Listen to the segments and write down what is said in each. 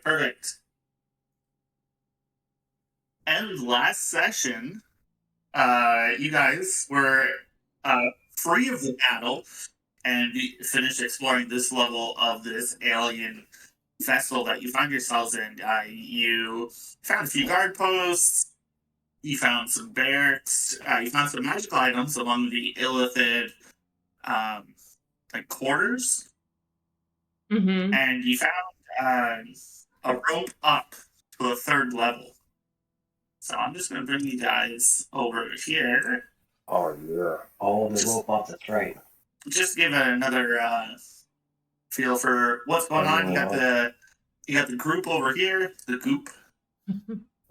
Perfect. And last session, you guys were free of the battle and you finished exploring this level of this alien vessel that you find yourselves in. You found a few guard posts. You found some barracks. You found some magical items among the illithid like quarters, and you found a rope up to a third level. So I'm just going to bring you guys over here. Oh, yeah. Oh, the rope up, that's right. Just give it another feel for what's going on. You got the group over here, the goop,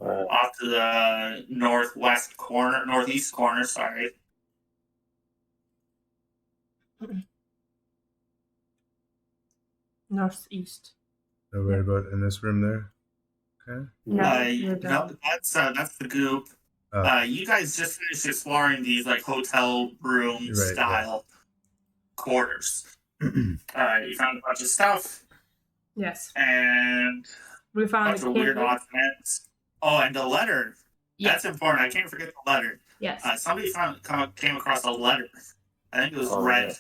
off to the northeast corner, sorry. Northeast. So right about in this room there? Okay. No, that's the goop. You guys just finished exploring these like hotel room style quarters. You found a bunch of stuff. Yes. And we found a bunch of weird documents. Oh, and a letter. Yes. That's important. I can't forget the letter. Yes. Somebody came across a letter. I think it was red.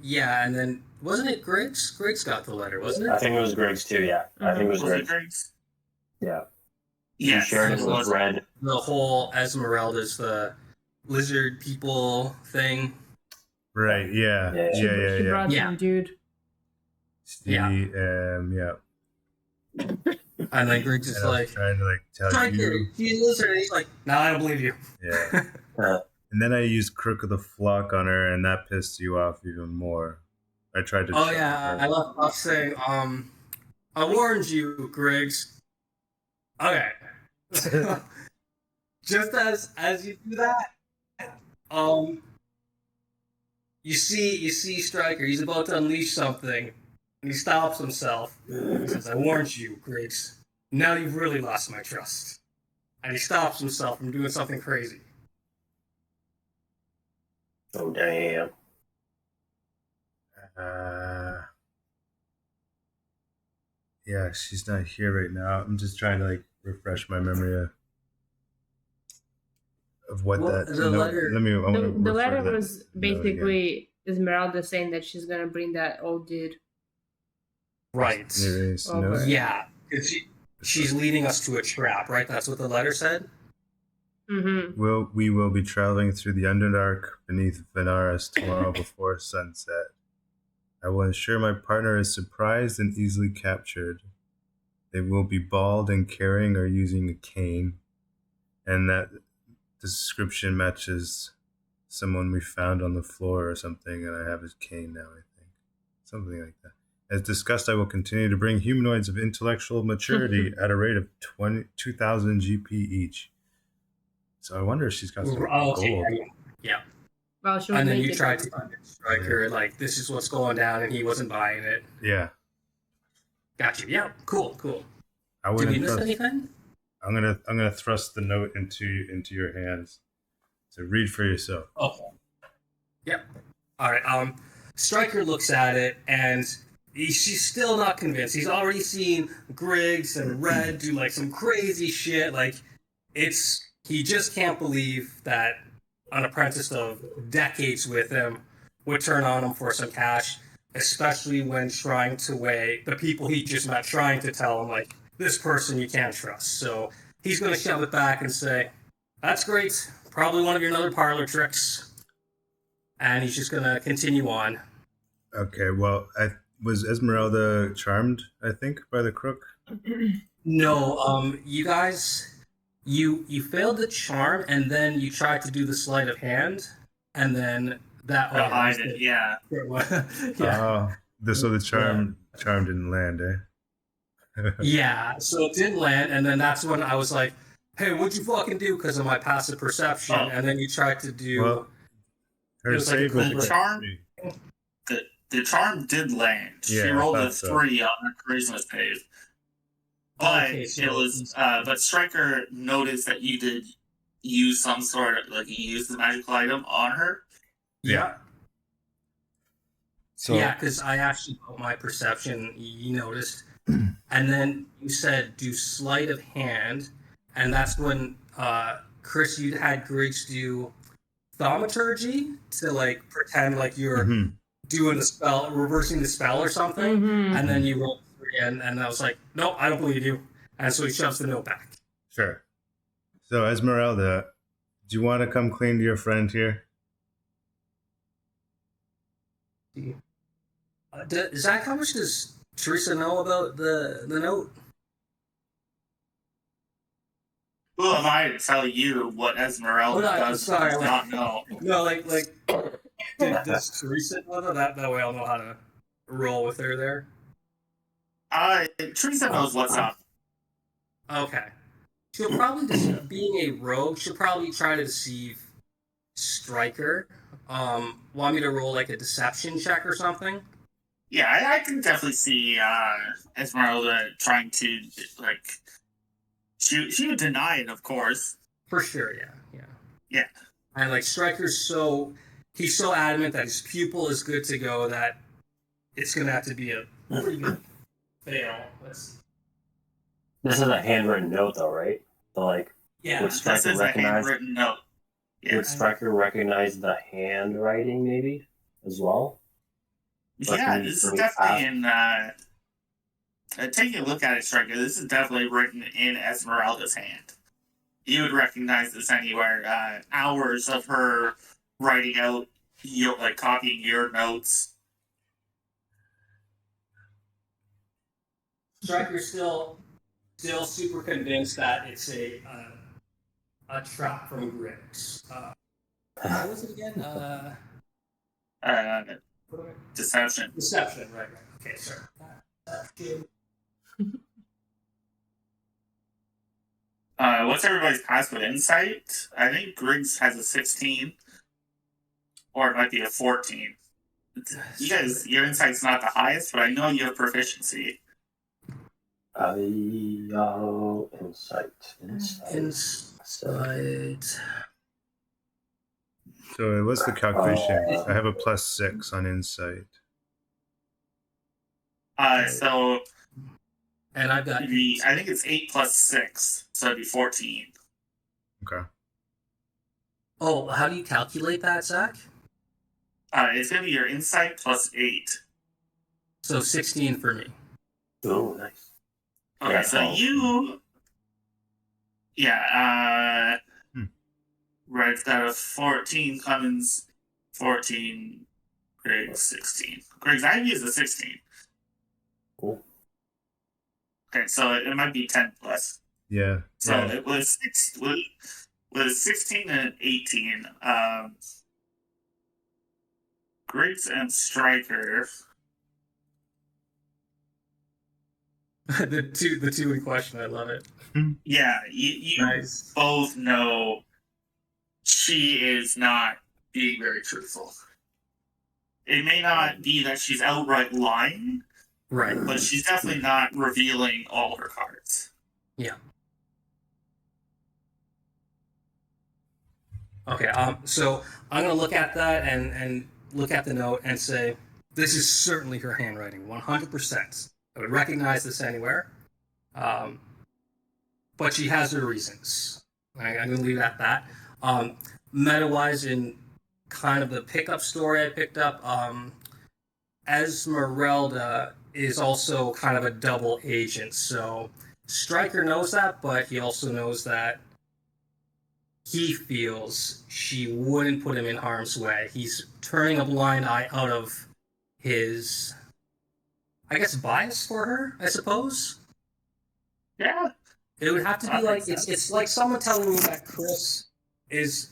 Yeah, and then wasn't it Greg's? Greg's got the letter, wasn't it? I think it was Greg's too, yeah. I think it was Greg's. Yeah. Yes. Shared it was red. The whole Esmeralda's the lizard people thing. Right, yeah. She brought some dude. Yeah. And then Greg's just like trying to tell you. He's a lizard, and he's like, no, I don't believe you. Yeah. And then I used Crook of the Flock on her, and that pissed you off even more. I tried to. Oh yeah, I left off saying, I warned you, Griggs. Okay. Just as you do that, you see Stryker. He's about to unleash something, and he stops himself. He says, "I warned you, Griggs. Now you've really lost my trust." And he stops himself from doing something crazy. Oh damn. Yeah, she's not here right now. I'm just trying to refresh my memory of what the letter. The letter was basically Esmeralda saying that she's gonna bring that old dude. Right. Yeah. She's leading us to a trap, right? That's what the letter said. Mm-hmm. We will be traveling through the Underdark beneath Venaris tomorrow before sunset. I will ensure my partner is surprised and easily captured. They will be bald and carrying or using a cane. And that description matches someone we found on the floor or something, and I have his cane now, I think. Something like that. As discussed, I will continue to bring humanoids of intellectual maturity at a rate of 2,000 GP each. So I wonder if she's got some gold. Yeah. Well, and then you tried to strike her, this is what's going down, and he wasn't buying it. Yeah. Got you. Yeah. Cool. Did we miss anything? I'm gonna thrust the note into your hands. So read for yourself. Okay. Yep. All right. Stryker looks at it, and she's still not convinced. He's already seen Griggs and Red do some crazy shit. He just can't believe that an apprentice of decades with him would turn on him for some cash, especially when trying to weigh the people he just met, trying to tell him, this person you can't trust. So he's going to shove it back and say, that's great, probably one of your other parlor tricks. And he's just going to continue on. Okay, well, was Esmeralda charmed, I think, by the crook? No, you guys... You failed the charm, and then you tried to do the sleight of hand, and then that... yeah. So the charm didn't land, eh? Yeah, so it didn't land, and then that's when I was like, hey, what'd you fucking do because of my passive perception? And then you tried to do... Well, her save was the charm. The charm did land. Yeah, she rolled a 3 on her charisma save. But but Stryker noticed that you did use some sort of you used the magical item on her. Yeah. So because I actually put my perception. You noticed and then you said do sleight of hand, and that's when Chris, you had Griggs do thaumaturgy to like pretend like you're Mhm. doing the spell, reversing the spell or something, Mhm. and then you roll again, and I was like, nope, I don't believe you, and so he shoves the note back. Sure. So, Esmeralda, do you want to come clean to your friend here? Zach, how much does Teresa know about the note? Who am I to tell you what Esmeralda does not know? No, like, does Teresa know that? That way I'll know how to roll with her there. Teresa knows what's up. Okay. She'll probably, being a rogue, she'll probably try to deceive Stryker. Want me to roll like a deception check or something? Yeah, I can definitely see Esmeralda trying to like. She would deny it, of course. For sure, yeah. Yeah. And like Stryker's he's so adamant that his pupil is good to go that it's gonna have to be a pretty good fail. This is a handwritten note, though, right? So, like, Yeah, would This Stryker is a recognize? handwritten note. Yeah. Would Stryker recognize the handwriting, maybe, as well? Or Yeah, can we- this can is we definitely ask- in. Taking a look at it, Striker, this is definitely written in Esmeralda's hand. You would recognize this anywhere. Hours of her writing out, like copying your notes. Stryker's still super convinced that it's a trap from Griggs. What was it again? Deception. Deception, right. Okay, sorry. What's everybody's pass with insight? I think Griggs has a 16, or it might be a 14. You guys, your insight's not the highest, but I know you have proficiency. Insight. So, what's the calculation? I have a +6 on insight. So And I've got I think it's 8 plus 6, so it'd be 14. Okay. Oh, how do you calculate that, Zach? It's gonna be your insight plus 8. So 16 for me. Oh, nice. Okay, Yeah, so oh. you. Yeah, Red's got a 14, Clemens 14, Griggs 16. Griggs, I have used a 16. Cool. Okay, so it might be 10 plus. Yeah. So yeah. it was with 16 and 18. Griggs and Stryker. the two in question, I love it. Yeah, you Nice. both know she is not being very truthful. It may not be that she's outright lying, Right. but she's definitely not revealing all her cards. Yeah. Okay, so I'm gonna look at that and look at the note and say, this is certainly her handwriting, 100%. I would recognize this anywhere. But she has her reasons. I'm gonna leave it at that. Meta-wise, in kind of the pickup story I picked up, Esmeralda is also kind of a double agent. So Stryker knows that, but he also knows that he feels she wouldn't put him in harm's way. He's turning a blind eye out of his, I guess, bias for her, I suppose. Yeah. It would have to be like, it's like someone telling me that Chris is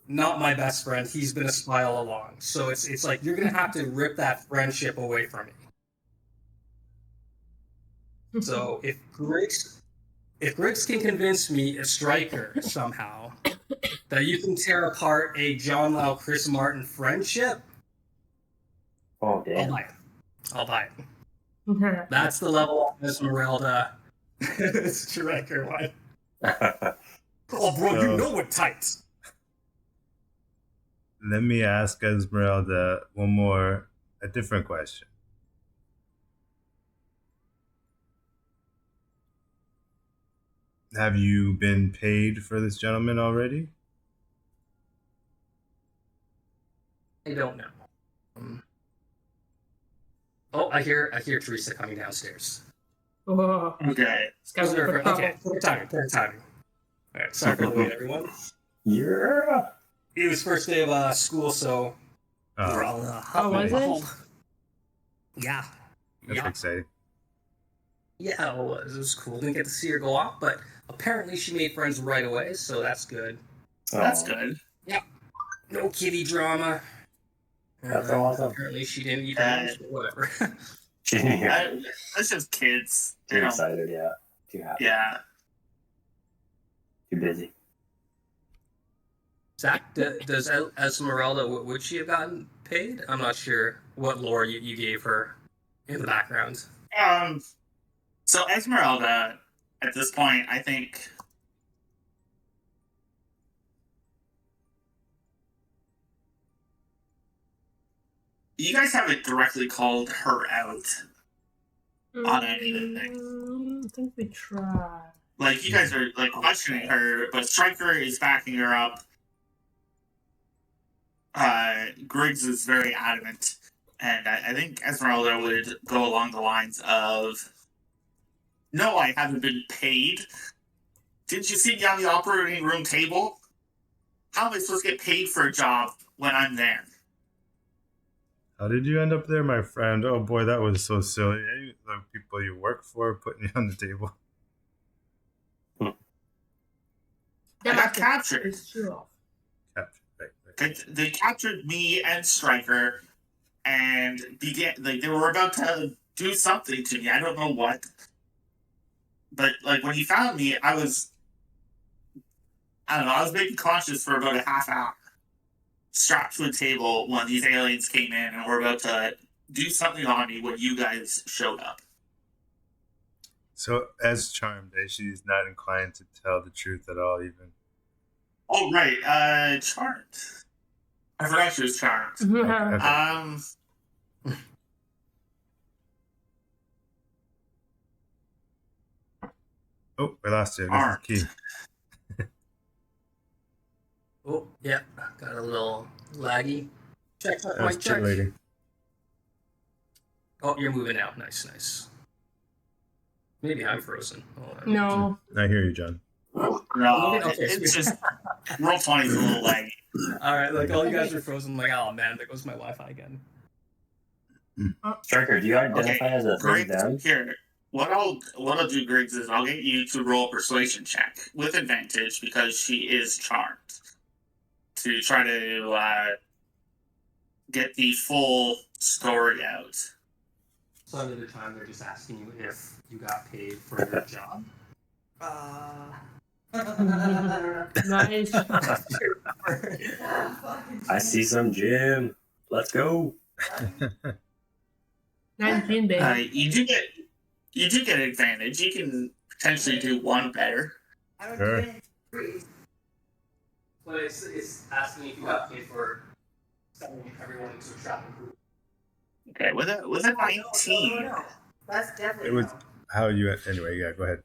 not my best friend. He's been a spy all along. So it's like, you're going to have to rip that friendship away from me. So if Griggs can convince me, a Stryker, somehow, that you can tear apart a John Lau Chris Martin friendship, Oh, damn. I'll buy it. That's the level of Esmeralda Stryker one. Oh, bro, you know what tight. Let me ask Esmeralda a different question. Have you been paid for this gentleman already? I don't know. Oh, I hear Teresa coming downstairs. Oh, Okay. it's gonna be for trouble. Okay, perfect timing. All right, sorry for the wait, everyone. Yeah. It was first day of school, so we're all was it? Yeah. That's Yeah. exciting. Yeah, it was cool. Didn't get to see her go off, but apparently she made friends right away, so that's good. That's Oh, good. No kitty drama. That's awesome. Apparently she didn't eat her lunch, but whatever. Yeah. That's just kids. Too You know. excited, yeah. Too happy. Yeah. Too busy. Zach, does Esmeralda, would she have gotten paid? I'm not sure what lore you gave her in the background. So Esmeralda, at this point, I think you guys haven't directly called her out on anything. I think we tried. Like, you guys are like questioning her, but Stryker is backing her up. Griggs is very adamant, and I think Esmeralda would go along the lines of, "No, I haven't been paid. Didn't you see me on the operating room table? How am I supposed to get paid for a job when I'm there?" How did you end up there, my friend? Oh boy, that was so silly. The people you work for putting you on the table. I got captured. It's true. Right. They captured me and Stryker, and they were about to do something to me. I don't know what, but like when he found me, I was maybe conscious for about a half hour, strapped to a table when these aliens came in and were about to do something on me when you guys showed up. So, as Charmed, she's not inclined to tell the truth at all, even. Oh right, Charmed. I forgot she was Charmed. Okay. Oh, we lost you. This is key. Oh, yeah, got a little laggy. Check. That's titillating. Oh, you're moving now. Nice. Maybe I'm frozen. No. I hear you, John. No, Okay, it's just roll 20 is a little laggy. All right, like all you guys are frozen. Like, oh man, there goes my Wi-Fi again. Stryker, do you identify as a third Griggs, down? here. What I'll do, Griggs, is I'll get you to roll a persuasion check with advantage because she is charmed to try to get the full story out. So at the time, they're just asking you if you got paid for your job. Nice. I see some gym. Let's go. 19, baby. You do get advantage. You can potentially do one better. Sure. But it's asking if you got paid for sending everyone to a shopping group. Okay, with a 19. No. That's definitely It was no. how you. Anyway, yeah, go ahead.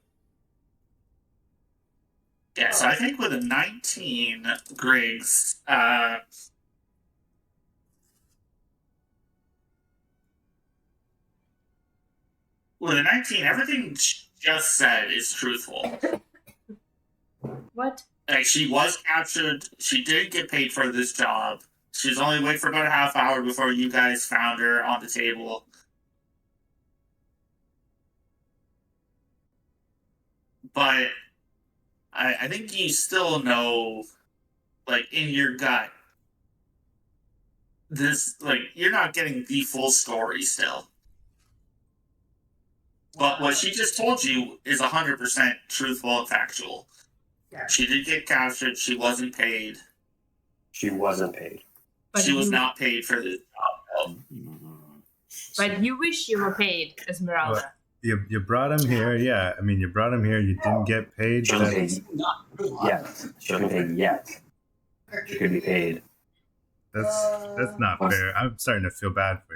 Yeah, so I think with a 19, Griggs, with a 19, everything she just said is truthful. What? Like, she was captured. She didn't get paid for this job. She was only away for about a half hour before you guys found her on the table. But I think you still know, like, in your gut, you're not getting the full story still. But what she just told you is 100% truthful and factual. Yeah. She did get captured. She wasn't paid. She wasn't paid. But She was you- not paid for the job. But you wish you were paid, Esmeralda. You brought him here, yeah. I mean, you brought him here. You didn't get paid. She wasn't That's paid yet. She wasn't paid yet. She could be paid. that's not fair. I'm starting to feel bad for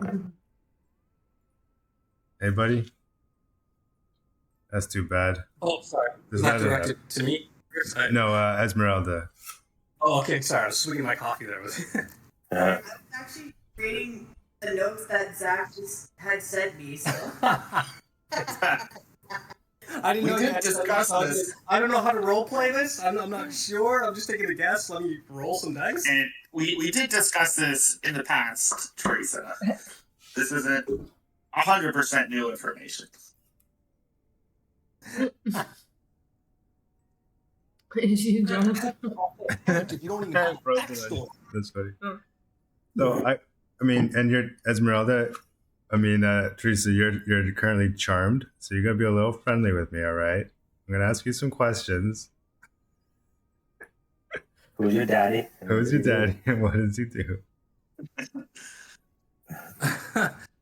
you. Hey, buddy. That's too bad. Oh, sorry. There's Was that not directed to me? No, Esmeralda. Oh, okay. Sorry, I was swinging my coffee there. I'm actually reading the notes that Zach just had sent me. So I didn't We know did you had discuss something. this. I don't know how to role play this. I'm not sure. I'm just taking a guess. Let me roll some dice. And we did discuss this in the past, Teresa. This isn't 100% new information. Is she Jonathan? If you don't even have backstory. That's funny. Oh. So I mean, and you're Esmeralda. I mean, Teresa, you're currently charmed, so you gotta be a little friendly with me, all right? I'm gonna ask you some questions. Who's your daddy? Who's your daddy, and what does he do?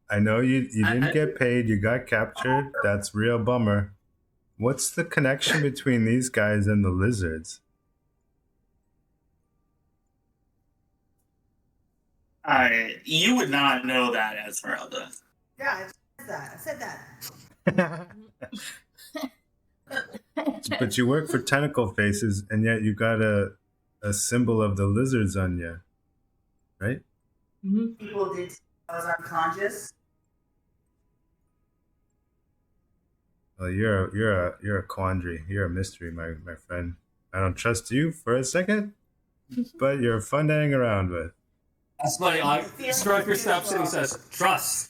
I know you didn't get paid. You got captured. That's real bummer. What's the connection between these guys and the lizards? You would not know that, Esmeralda. yeah, I said that. But you work for Tentacle Faces, and yet you got a symbol of the lizards on you, right? Mhm. People did. I was unconscious. Well, you're a quandary. You're a mystery, my friend. I don't trust you for a second, but you're fun to hang around with. That's funny. Striker steps in and says, "Trust.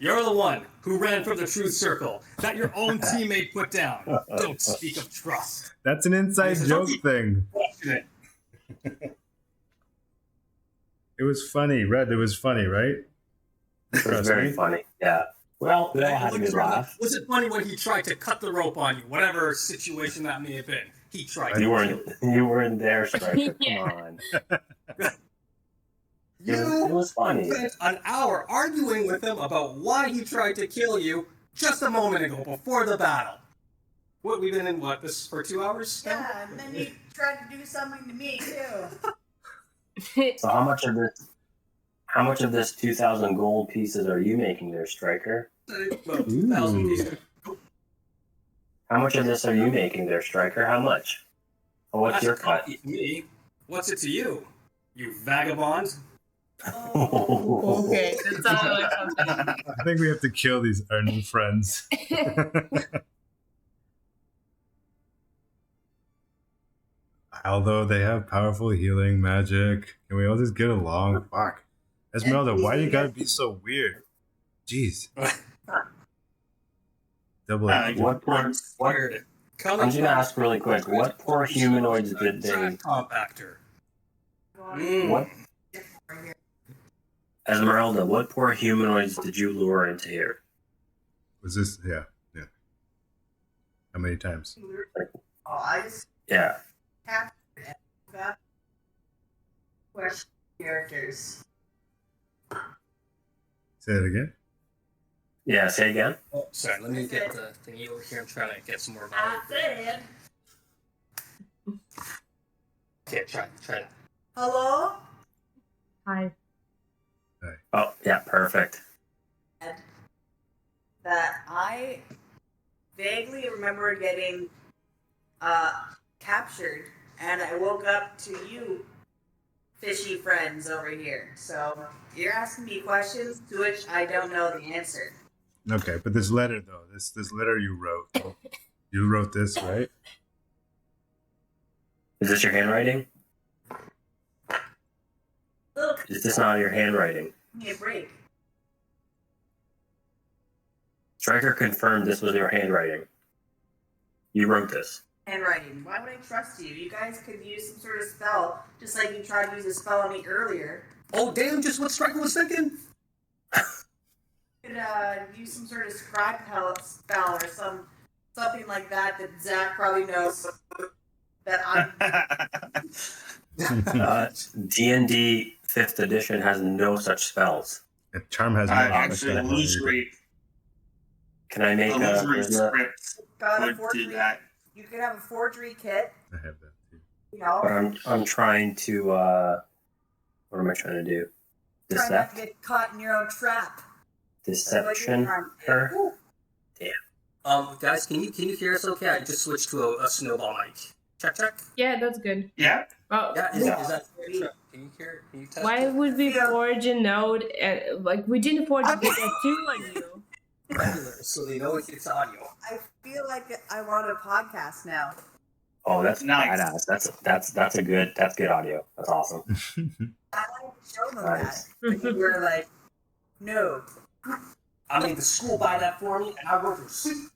You're the one who ran from the truth circle that your own teammate put down. Don't speak of trust." That's an inside joke thing. It was funny, Red. It was funny, right? It was very funny. Yeah. Well, they all had a good laugh. Was it funny when he tried to cut the rope on you? Whatever situation that may have been, he tried. to You kill weren't there, Striker. Come on. It was funny. spent an hour arguing with him about why he tried to kill you just a moment ago before the battle. What, we've been in this for 2 hours? now? Yeah, and then he tried to do something to me too. So how much of this 2,000 gold pieces are you making there, Striker? Well, 2,000 pieces. How much of this are you making there, Striker? How much? Oh, what's That's your cut? Me? What's it to you? You vagabond? Okay, that sounded like something. I think we have to kill our new friends. Although they have powerful healing magic, can we all just get along? Fuck. Esmeralda, why do you gotta be so weird? Jeez. Double agent. Weird. I'm just gonna ask really quick. What poor humanoids did they? Compactor. What? Esmeralda, what poor humanoids did you lure into here? Was this? Yeah. How many times? Oh, I just Yeah. captured and question characters. Say it again. Yeah. Say again. Oh, sorry, let me get the thingy over here. I'm trying to get some more I value. said, Okay, try it. hello? Hi. Oh, yeah. Perfect. That I vaguely remember getting captured, and I woke up to you fishy friends over here. So you're asking me questions to which I don't know the answer. Okay, but this letter though, this letter you wrote this, right? Is this your handwriting? Look, Is this not your handwriting? give me a break. Striker confirmed this was your handwriting. You wrote this. Handwriting. Why would I trust you? You guys could use some sort of spell, just like you tried to use a spell on me earlier. Oh, damn, just what Striker was thinking. You could use some sort of scribe spell or something like that Zach probably knows that I'm. D&D 5th edition has no such spells. And Charm has no Actually, effect on it. illusory Can I make a script Got a would do forgery. that. You could have a forgery kit. I have that too. You know, But I'm trying to what am I trying to do? try not to get caught in your own trap. Deception her? Ooh. Guys, can you hear us okay? I just switched to a snowball mic. Check. Yeah, that's good. Yeah. Oh, Yeah, is that can you hear? Can you test why it? would we forge a node? Like, we didn't forge a data two on you. Regular, so they know it's audio. I feel like I want a podcast now. Oh, that's Nice. badass. That's good audio. That's awesome. I like to show them Nice. that. Like, we're like, no. I made the school buy that for me, and I wrote receipt.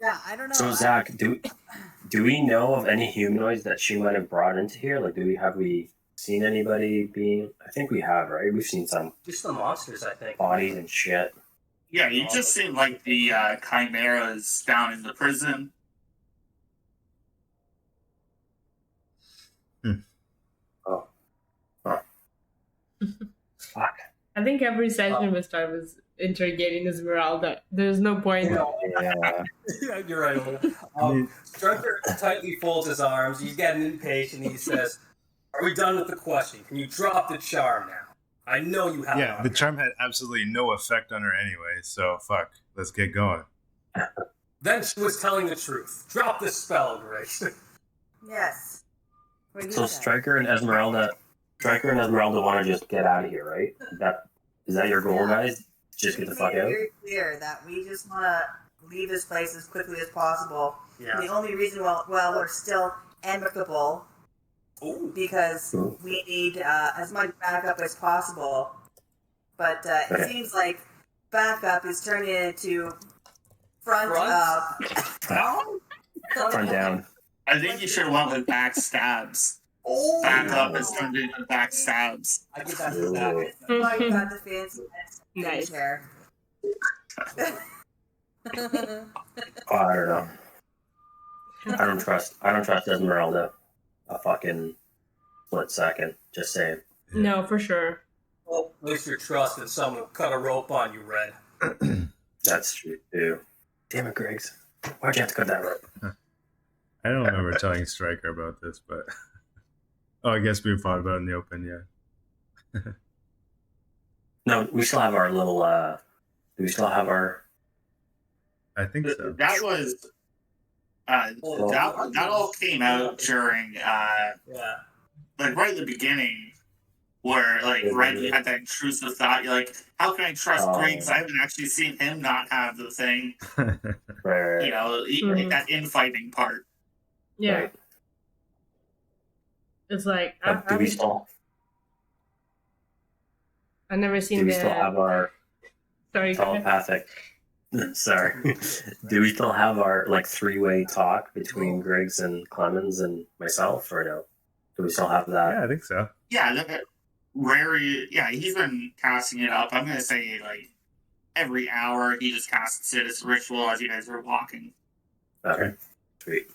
Yeah, I don't know. So Zach, do we know of any humanoids that she might have brought into here? Like, have we seen anybody being? I think we have, right? We've seen some Just the monsters, I think. bodies and shit. Yeah, you just seem like the chimeras down in the prison. Fuck. I think every session we start with interrogating Esmeralda. There's no point. Yeah. Yeah, you're right. Striker tightly folds his arms. He's getting impatient. He says, "Are we done with the question? Can you drop the charm now? I know you have." Yeah, the charm had absolutely no effect on her anyway, so fuck. Let's get going. Then she was telling the truth. Drop the spell, Grace. Yes. We do So that. Striker and Esmeralda want to just get out of here, right? Is that your goal, guys? Just get the fuck We made it out. very clear that we just want to leave this place as quickly as possible. Yeah. The only reason, we're still amicable, Ooh. because Ooh. we need as much backup as possible. But Okay. it seems like backup is turning into front Front? up. Down? Front down. I think you should have went with backstabs. Oh, Back up is turned into backstabs. I give that to that. This is why you got the fancy Nice. chair. Oh, I don't know. I don't trust Esmeralda a fucking split second. Just saying. No, for sure. Well, place your trust in someone who cut a rope on you, Red. That's true too. Damn it, Griggs. Why'd you have to cut that rope? I don't remember telling Stryker about this, but oh, I guess we fought about it in the open, yeah. No, we still have our little. Do we still have our? I think so. That was that all came out during Yeah. like right at the beginning, where like Red, you had that intrusive thought. You're like, how can I trust Oh. Griggs? I haven't actually seen him not have the thing. Right. You know, Mhm. that infighting part. Yeah. Right. It's like, Do we still? I've never Do seen we still have our Sorry, go ahead. telepathic? Sorry. Do we still have our like three-way talk between Griggs and Clemens and myself, or no? Do we still have that? Yeah, I think so. Yeah, he's been casting it up. I'm gonna say like every hour he just casts it as a ritual as you guys are walking. Okay. Sweet.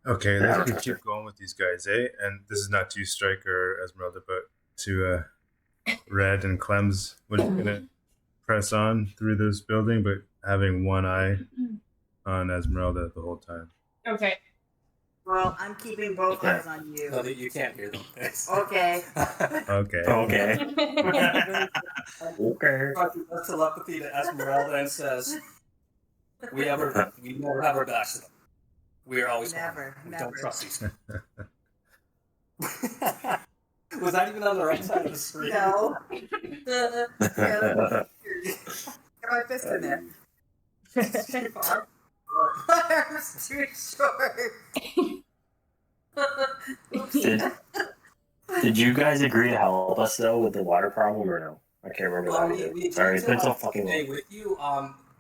Okay, Yeah, let's okay. keep going with these guys, eh? And this is not to Stryker or Esmeralda, but to Red and Clems. We're just gonna press on through this building, but having one eye on Esmeralda the whole time. Okay. Well, I'm keeping both Okay. eyes on you. No, you can't hear them. Okay. Okay. Okay. Okay. Does telepathy to Esmeralda and says, we never have our backs to them. We are always Never, we never. don't trust these. Was that even on the right side of the screen? No. Get my fist in there. Too far. My arm's too short. Did you guys agree to help us though with the water problem or no? I can't remember Well, that. we Sorry, it's been so to fucking stay long. with you.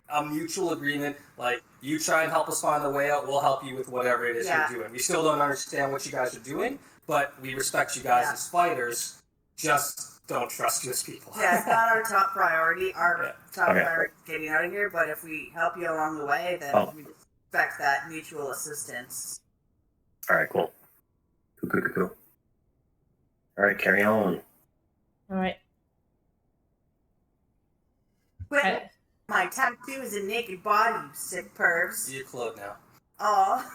A mutual agreement. Like you try and help us find a way out, we'll help you with whatever it is Yeah. you're doing. We still don't understand what you guys are doing, but we respect you guys Yeah. as fighters. Just don't trust you as people. Yeah, it's not our top priority. Our Yeah. top Okay. priority is getting out of here, but if we help you along the way, then Oh. we expect that mutual assistance. All right, cool. Cool. All right, carry on. All right. Quit. My tattoo is a naked body, you sick pervs. You're clothed now. Aw.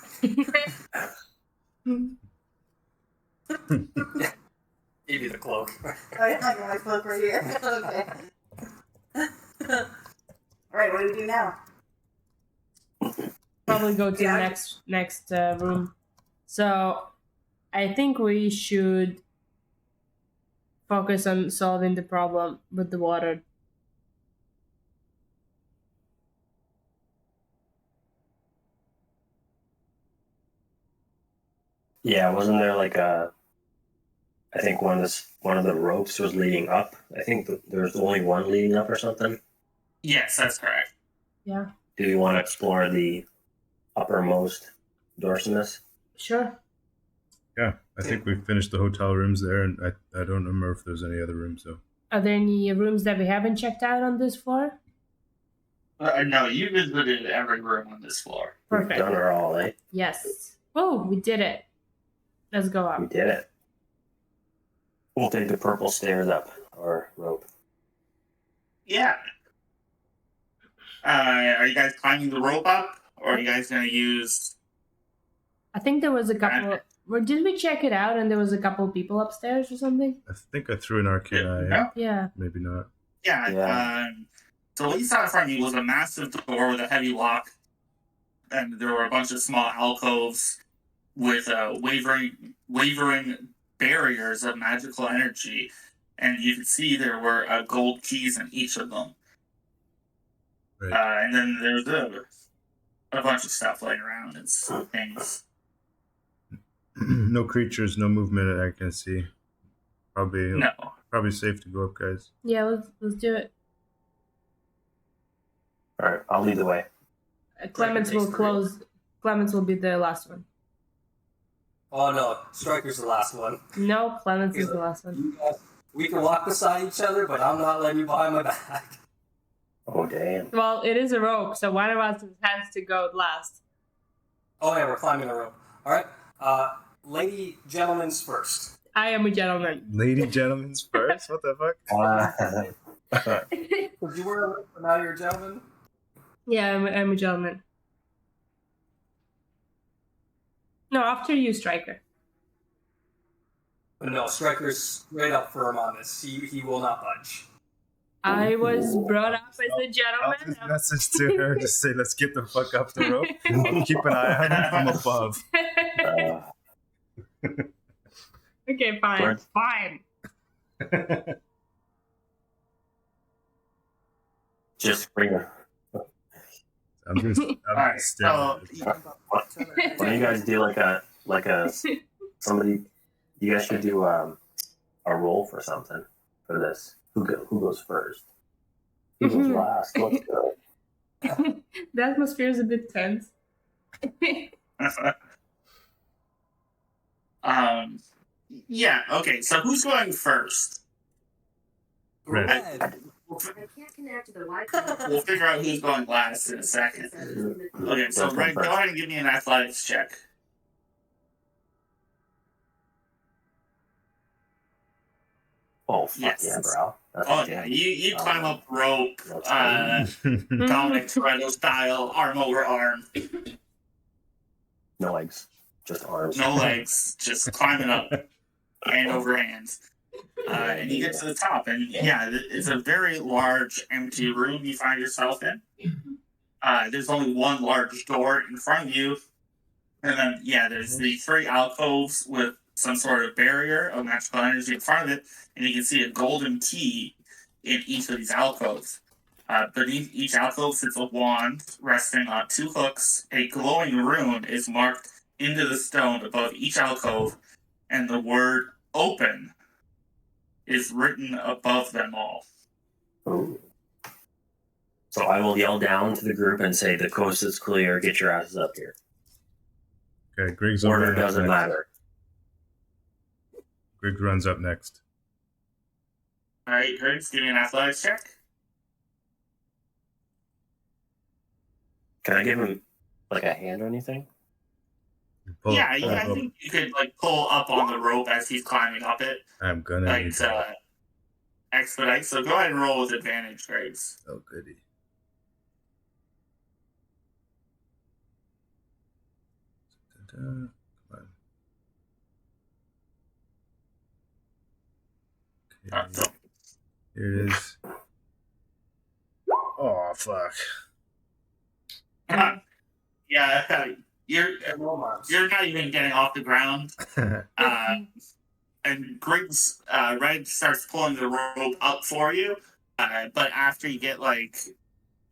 Give you the cloak. Oh, yeah, I got my cloak right here. Okay. do we do now? Probably go to Yeah. the next room. So I think we should focus on solving the problem with the water. Yeah, wasn't there like a? I think one of the ropes was leading up. I think there was only one leading up or something. Yes, that's correct. Yeah, Do you want to explore the uppermost dorsimus? sure. Yeah, I think we finished the hotel rooms there, and I don't remember if there's any other rooms though. Are there any rooms that we haven't checked out on this floor? No, you visited every room on this floor. We've Perfect. done her all, eh? Yes. Oh, we did it. Let's go We up. did it. We'll take the purple stairs up or rope. Yeah. Are you guys climbing the rope up, or are you guys gonna use? I think there was a couple. Where did we check it out? And there was a couple people upstairs or something. I think I threw an arcane eye. No? Yeah. Maybe not. Yeah. Yeah. So what you saw in front of you was a massive door with a heavy lock, and there were a bunch of small alcoves with wavering barriers of magical energy, and you could see there were gold keys in each of them. Right. And then there's a bunch of stuff laying around and things. No creatures, no movement I can see. Probably safe to go up, guys. Yeah, let's do it. All right, I'll lead the way. Clemens will close. Clemens will be the last one. Oh no, Striker's the last one. No, Clemens is the last one. We can walk beside each other, but I'm not letting you behind my back. Oh damn! Well, it is a rope, so one of us has to go last. Oh yeah, we're climbing a rope. All right, lady, gentlemen's first. I am a gentleman. Lady, gentlemen's first? What the fuck? Did you wear a rope, but now you're a gentleman? Yeah, I'm a gentleman. No, after you, Striker. But no, Striker's straight up firm on this. He will not budge. I was brought up as a I'll gentleman. just message to her to say, let's get the fuck up the rope. I'll keep an eye on her from above. Okay, fine. Right. Fine. Just bring her. I'm just Alright, staring. Why don't you guys do like a somebody? You guys should do a roll for something for this. Who goes first? Who goes last? Let's go. The atmosphere is a bit tense. Yeah. Okay. So who's going first? Red. Red. I can't connect to the Wi-Fi. We'll figure out who's going last in a second. Okay. So First one Red, go first. ahead and give me an athletics check. Oh fuck Yes. yeah, bro! That's Oh a yeah, jam. you climb up rope, That's Dominic Toretto style, arm over arm, No legs, just arms. no legs, just climbing up, hand over hand. And you get to the top, and yeah, it's a very large, empty room you find yourself in. There's only one large door in front of you, and then yeah, there's the three alcoves with some sort of barrier of magical energy in front of it, and you can see a golden key in each of these alcoves. Beneath each alcove sits a wand resting on two hooks. A glowing rune is marked into the stone above each alcove, and the word "open" is written above them all. Ooh. So I will yell down to the group and say, "The coast is clear. Get your asses up here." Okay, Griggs Order over doesn't next. matter. Griggs runs up next. All right, Griggs, give me an athletics check. Can I give him like a hand or anything? You pull Yeah, up, I pull up. think you could like pull up on the rope as he's climbing up it, I'm gonna like need to expedite. So go ahead and roll with advantage, Griggs. Oh, goody. Come on. Okay, So here it is. Oh, fuck. Yeah, you're Romarms. you're not even getting off the ground. And Griggs Red starts pulling the rope up for you. But after you get like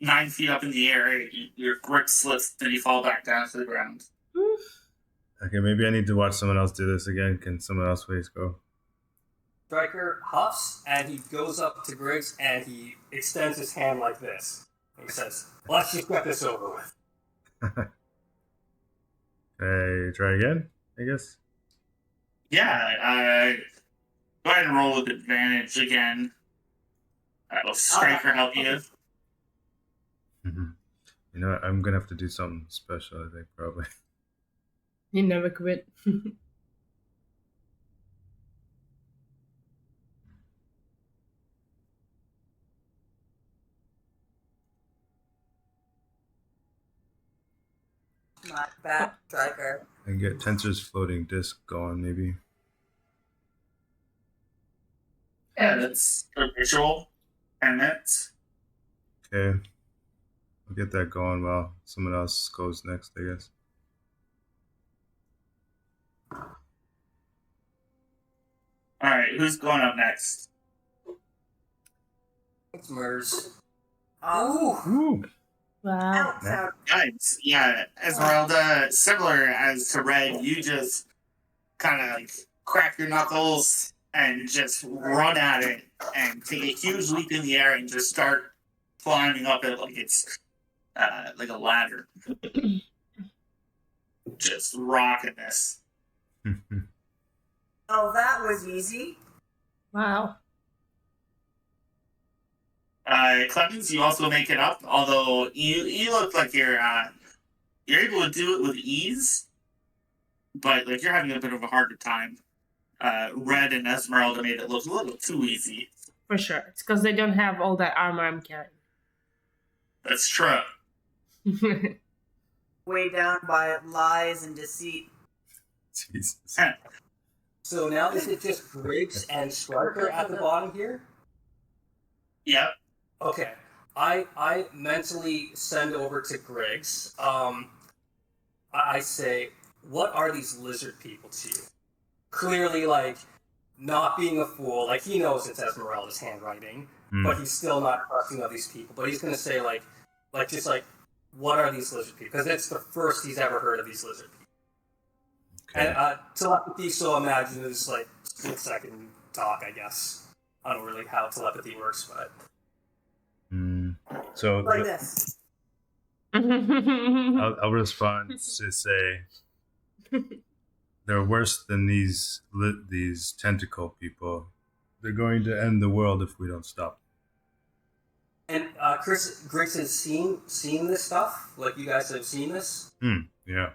9 feet up in the air, your grip slips and you fall back down to the ground. Okay, maybe I need to watch someone else do this again. Can someone else please go? Striker huffs and he goes up to Griggs and he extends his hand like this. And he says, "Let's just get this over with." Hey, try again, I guess. Yeah, go ahead and roll with advantage again. Will Striker help you? You know what? I'm gonna have to do something special, I think, probably. You never quit. Not bad, Striker. I can get Tensor's floating disc going, maybe. Yeah, that's a visual. 10 minutes. Okay. I'll get that going while someone else goes next, I guess. Alright, who's going up next? It's Murs. Oh, Ooh! Wow. ouch, ouch. Guys, yeah, Esmeralda, similar as to Red, you just kind of like crack your knuckles and just run at it and take a huge leap in the air and just start climbing up it like it's like a ladder. Just rocking this. Oh, that was easy. Wow. Clemens, you also make it up, although you look like you're able to do it with ease, but like you're having a bit of a harder time. Red and Esmeralda made it look a little too easy. For sure. It's because they don't have all that armor I'm carrying. That's true. Weighed down by lies and deceit. Jesus. So now is it just Griggs and Striker at the bottom here? Yep. Okay. I mentally send over to Griggs. I say, what are these lizard people to you? Clearly, like, not being a fool. Like, he knows it's Esmeralda's handwriting, but he's still not trusting of these people. But he's going to say, just like, what are these lizard people? Because it's the first he's ever heard of these lizard people. Okay. And telepathy, so imagine it's like split-second talk, I guess. I don't really how telepathy works, but... So Like this. I'll respond to say they're worse than these tentacle people. They're going to end the world if we don't stop. And Griggs has seen this stuff? Like, you guys have seen this? Yeah.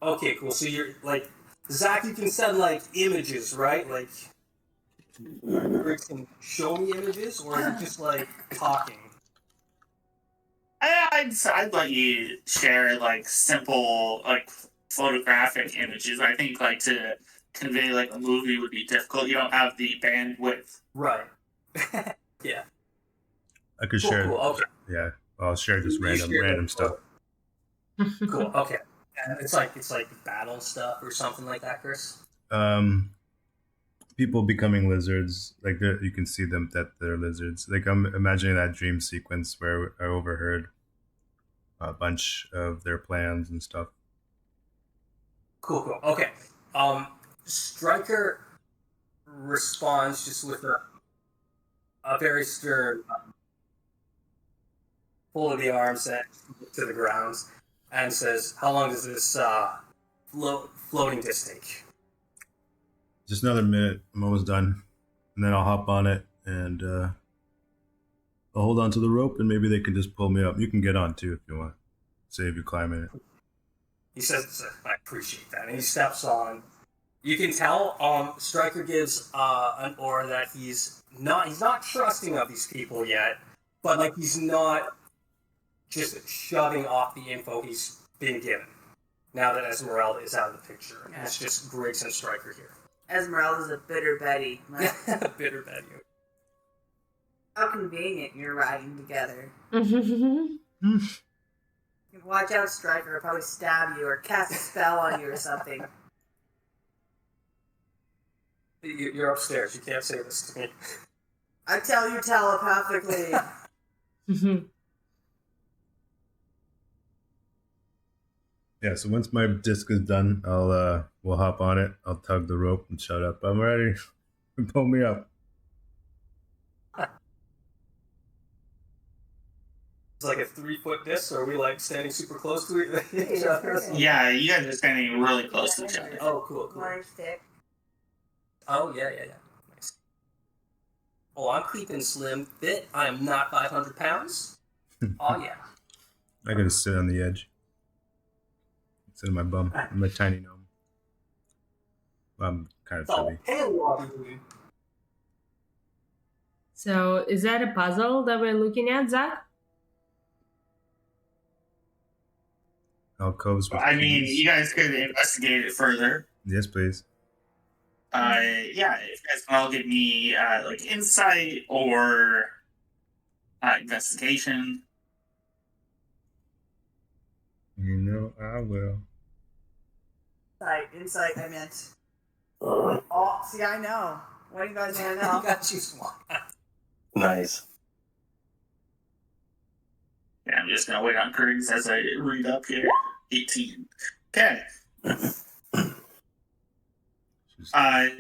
Okay, cool. So you're, like... Zach, you can send, like, images, right? Like, Griggs can show me images, or is it just, like, talking? I'd let you share like simple like photographic images. I think like to convey like a movie would be difficult. You don't have the bandwidth. Right. Yeah. I could Cool, share. cool, okay. Yeah. I'll share just You share random that. stuff. Cool, okay. And it's like battle stuff or something like that, Chris? People becoming lizards, like you can see them that they're lizards. Like I'm imagining that dream sequence where I overheard a bunch of their plans and stuff. Cool. Okay. Striker responds just with a very stern pull of the arms to the ground and says, "How long does this floating disc take?" Just another minute. I'm almost done, and then I'll hop on it and I'll hold on to the rope, and maybe they can just pull me up. You can get on too if you want. Save you climbing it. He says, "I appreciate that," and he steps on. You can tell Striker gives an aura that he's not trusting of these people yet, but like he's not just shoving off the info he's been given. Now that Esmeralda is out of the picture, and it's just Griggs and Striker here. Esmeralda's a bitter Betty. Like, Bitter Betty. how convenient you're riding together. Watch out, Striker. He'll probably stab you or cast a spell on you or something. You're upstairs. You can't say this to me. I tell you telepathically. Yeah, so once my disc is done, we'll hop on it. I'll tug the rope and shout up, I'm ready. Pull me up. It's like a 3-foot disc, or are we like standing super close to each other? Yeah, you guys are standing really close to each other. Oh, cool. Orange stick. Oh, yeah. Nice. Oh, I'm keeping slim fit. I am not 500 pounds. Oh, yeah. I gotta sit on the edge. Sit on my bum. I'm a tiny gnome. I'm kind of So, chubby. hey, So, is that a puzzle that we're looking at, Zach? Alcoves with I mean, keys. you guys could investigate it further. Yes, please. Yeah, if you guys can all give me like insight or investigation. You know I will. Insight, I meant. Oh, see, I know. What do you guys want to I know? got you, Swan. Nice. Yeah, I'm just gonna wait on Griggs as I read up here. 18. Okay.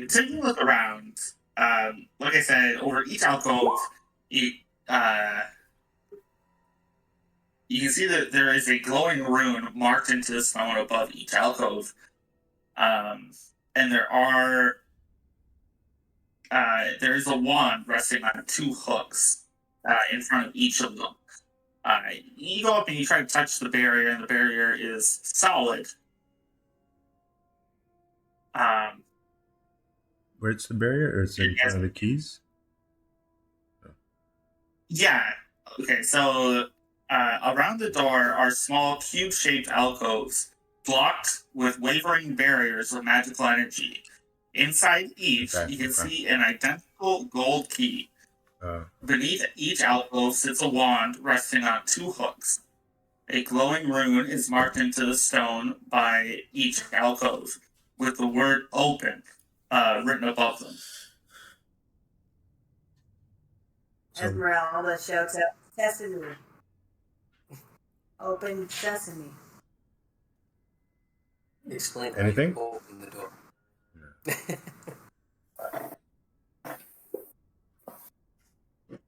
Taking a look around, like I said, over each alcove, you can see that there is a glowing rune marked into the stone above each alcove. And there's a wand resting on 2 hooks in front of each of them. You go up and you try to touch the barrier, and the barrier is solid. Where's the barrier? Or is it in front of the keys? Yeah. Okay, so around the door are small cube-shaped alcoves blocked with wavering barriers of magical energy. Inside each, you can see an identical gold key. Beneath each alcove sits a wand resting on 2 hooks. A glowing rune is marked into the stone by each alcove, with the word "open" written above them. Esmeralda shouts out, Sesame. Open sesame. Explain. Anything? Open the door.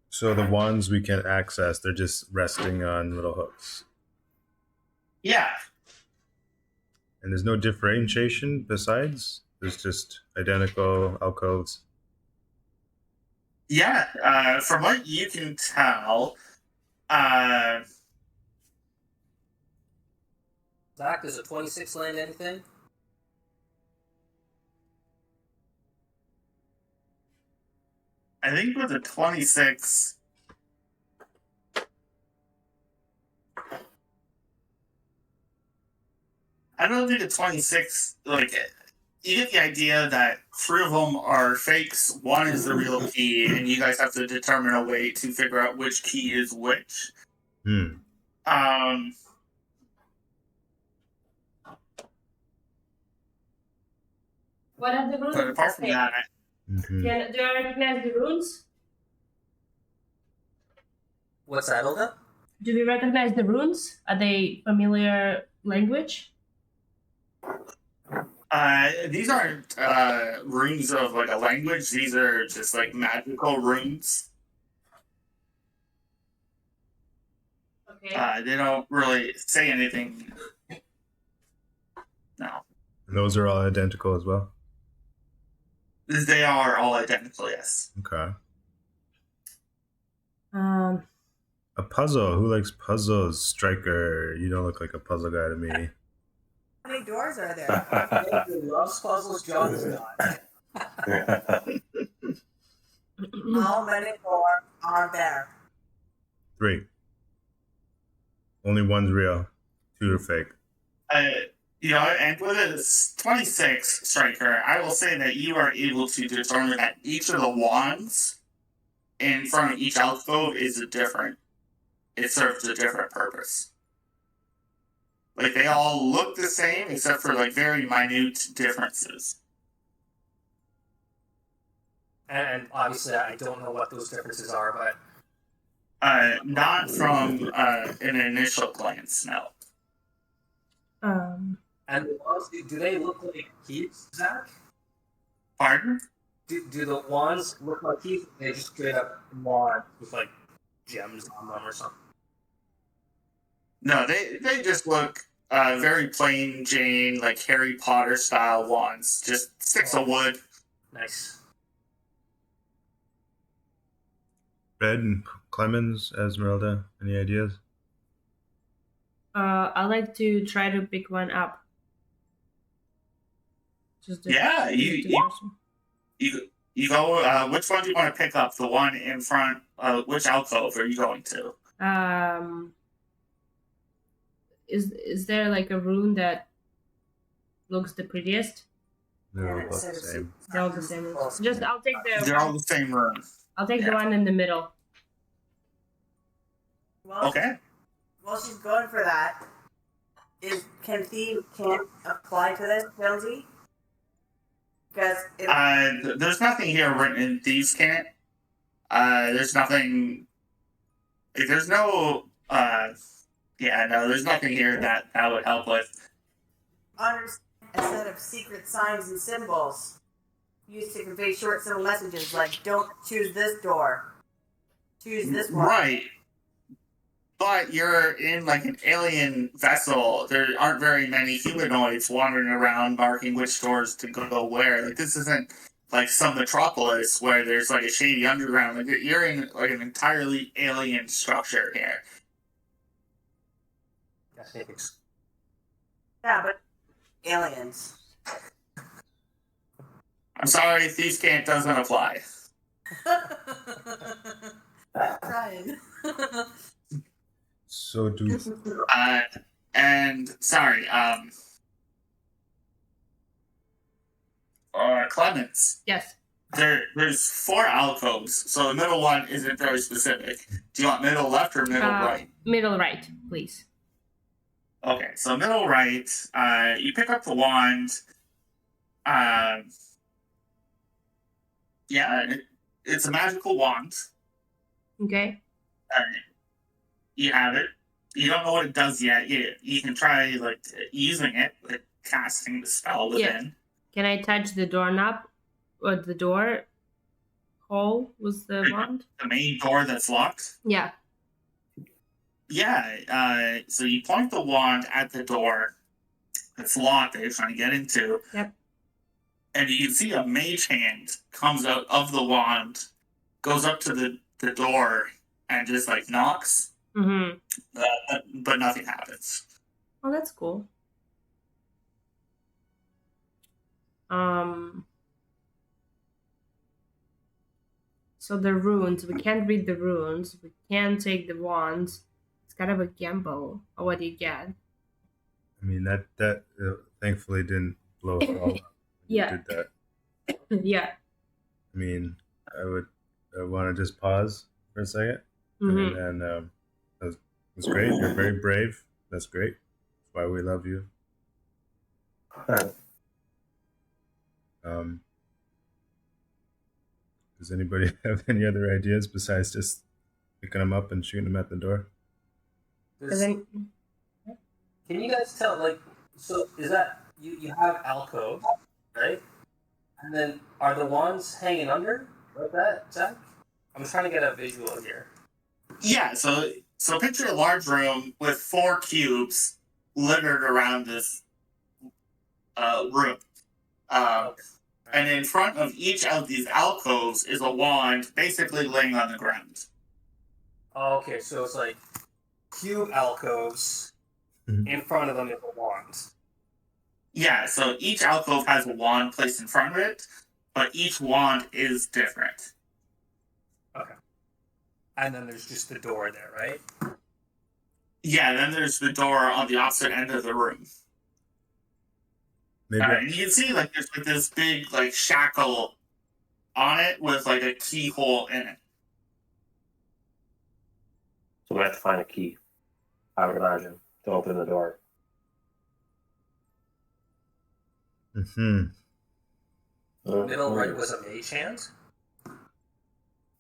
So the wands we can access, they're just resting on little hooks. Yeah. And there's no differentiation besides? There's just identical alcoves. Yeah, from what you can tell, Zach, does a 26 land anything? I think with a 26, I don't think a 26, like, you get the idea that 3 of them are fakes, 1 is the real key, and you guys have to determine a way to figure out which key is which. What are the runes? But apart from that, Do I recognize the runes? What's that, Olga? Do we recognize the runes? Are they familiar language? these aren't runes of like a language. These are just like magical runes. Okay. They don't really say anything. No. And those are all identical as well? They are all identical, yes. Okay. Um, A puzzle. Who likes puzzles? Striker. You don't look like a puzzle guy to me. How many doors are there? Loves puzzles, John does not. How many doors are there? 3. Only 1's real. 2 are fake. And with a 26 striker, I will say that you are able to determine that each of the wands in front of each alcove is different. It serves a different purpose. Like they all look the same except for like very minute differences. And obviously, I don't know what those differences are, but Not from an initial glance, no. and the wands, do they look like keys, Zach? Pardon? Do the wands look like keys? They just straight up wands with like gems on them or something. No, they just look very plain Jane, like Harry Potter style wands. Just sticks of wood. Nice. Red and Clemens, Esmeralda, any ideas? I like to try to pick one up. Just Yeah, the first one. you go. Which one do you want to pick up? The one in front. Which alcove are you going to? Is there like a room that looks the prettiest? They're all Yeah, about the it's- same. They're all the same. Just I'll take They're all the same room. the yeah. one in the middle. Well, Okay. while she's going for that, can Thief can't apply to this, Jonesy? Because There's nothing here written in Thieves' Cant. There's nothing. Like, there's no. There's nothing here that would help with. understand a set of secret signs and symbols used to convey short, simple messages like "Don't choose this door, choose this one." Right. But you're in like an alien vessel. There aren't very many humanoids wandering around marking which doors to go where. Like this isn't like some metropolis where there's like a shady underground. Like you're in like an entirely alien structure here. Thanks. Yeah, but aliens. I'm sorry, Thieves' Cant doesn't apply. Ryan. So do And sorry, Clemens. Yes. There's 4 alcoves, so the middle one isn't very specific. Do you want middle left or middle right? Middle right, please. Okay, so middle right, you pick up the wand. It's a magical wand. Okay. You have it. You don't know what it does yet. You can try like using it, like casting the spell within. Can I touch the doorknob or the door hole with the wand? The main door that's locked. Yeah. Yeah. So you point the wand at the door that's locked that you're trying to get into. Yep. And you can see a mage hand comes out of the wand, goes up to the door, and just like knocks. Mm-hmm. But nothing happens. Oh, that's cool. So the runes, we can't read the runes. We can't take the wands. It's kind of a gamble. Oh, what do you get? I mean that thankfully didn't blow us all up when Yeah. you did that. Yeah. I mean, I want to just pause for a second, Mm-hmm. and that was great. You're very brave. That's great. That's why we love you. Does anybody have any other ideas besides just picking them up and shooting them at the door? Can you guys tell, like, so is that, you have alcove, right? And then are the wands hanging under like that, Zach? I'm just trying to get a visual here. Yeah, so picture a large room with 4 cubes littered around this room. And in front of each of these alcoves is a wand basically laying on the ground. Oh, okay, so it's like cube alcoves. Mhm. In front of them is a wand. Yeah, so each alcove has a wand placed in front of it, but each wand is different. Okay. And then there's just the door there, right? Yeah, then there's the door on the opposite end of the room. Maybe And you can see like there's like this big like shackle on it with like a keyhole in it. So we have to find a key, I would imagine, to open the door. Mm-hmm. Middle right was a mage hand.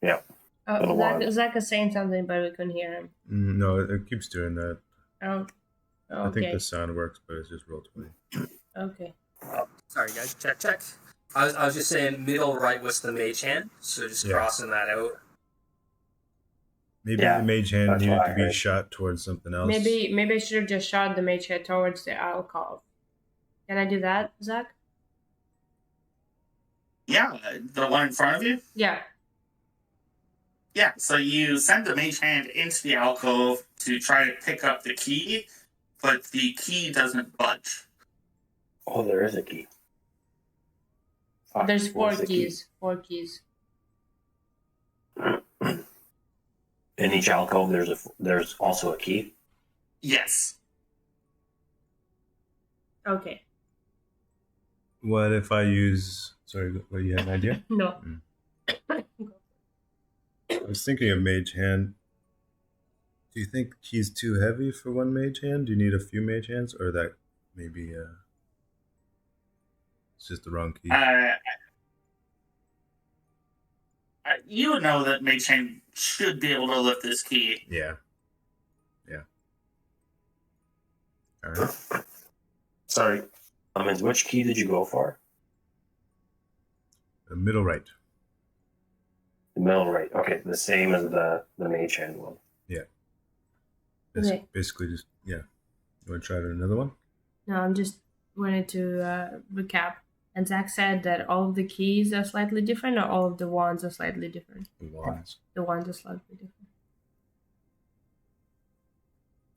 Yeah. Oh, Little wand. Zach is saying something, but we couldn't hear him. No, it keeps doing that. Oh, I think okay. the sound works, but it's just roll 20. Okay. Oh, sorry guys, check. I was just saying middle right was the mage hand, so just Yeah. crossing that out. Maybe Yeah, the mage hand that's needed what I to be heard. shot towards something else. Maybe I should have just shot the mage head towards the alcove. Can I do that, Zach? Yeah, the one in front of you. Yeah. Yeah, so you send the mage hand into the alcove to try to pick up the key, but the key doesn't budge. Oh, there is a key. Fuck, There's four where's the key? keys. 4 keys. In each alcove, there's also a key. Yes. Okay. What if I use... Sorry, what, you had an idea? No. I was thinking of mage hand. Do you think key's too heavy for one mage hand? Do you need a few mage hands? Or that maybe it's just the wrong key? You would know that mage hand should be able to lift this key. Yeah. Alright. Sorry. Which key did you go for? The middle right. The middle right. Okay, the same as the mage hand one. Okay. Basically just, yeah. You want to try another one? No, I'm just wanted to recap. And Zach said that all of the keys are slightly different, or all of the wands are slightly different. The wands. The wands are slightly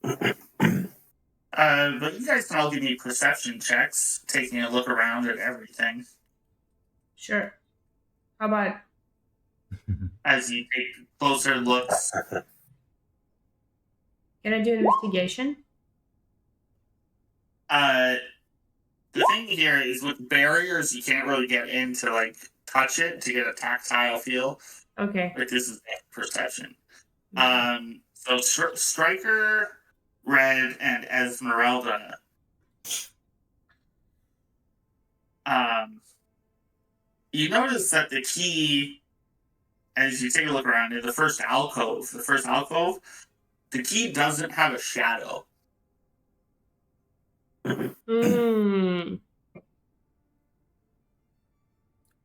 different. But you guys can all give me perception checks, taking a look around at everything Sure. How about as you take closer looks. can I do investigation? The thing here is with barriers, you can't really get in to like touch it to get a tactile feel. Okay. But this is perception. So Striker, Red, and Esmeralda. You notice that the key, as you take a look around in the first alcove, the key doesn't have a shadow. Mm.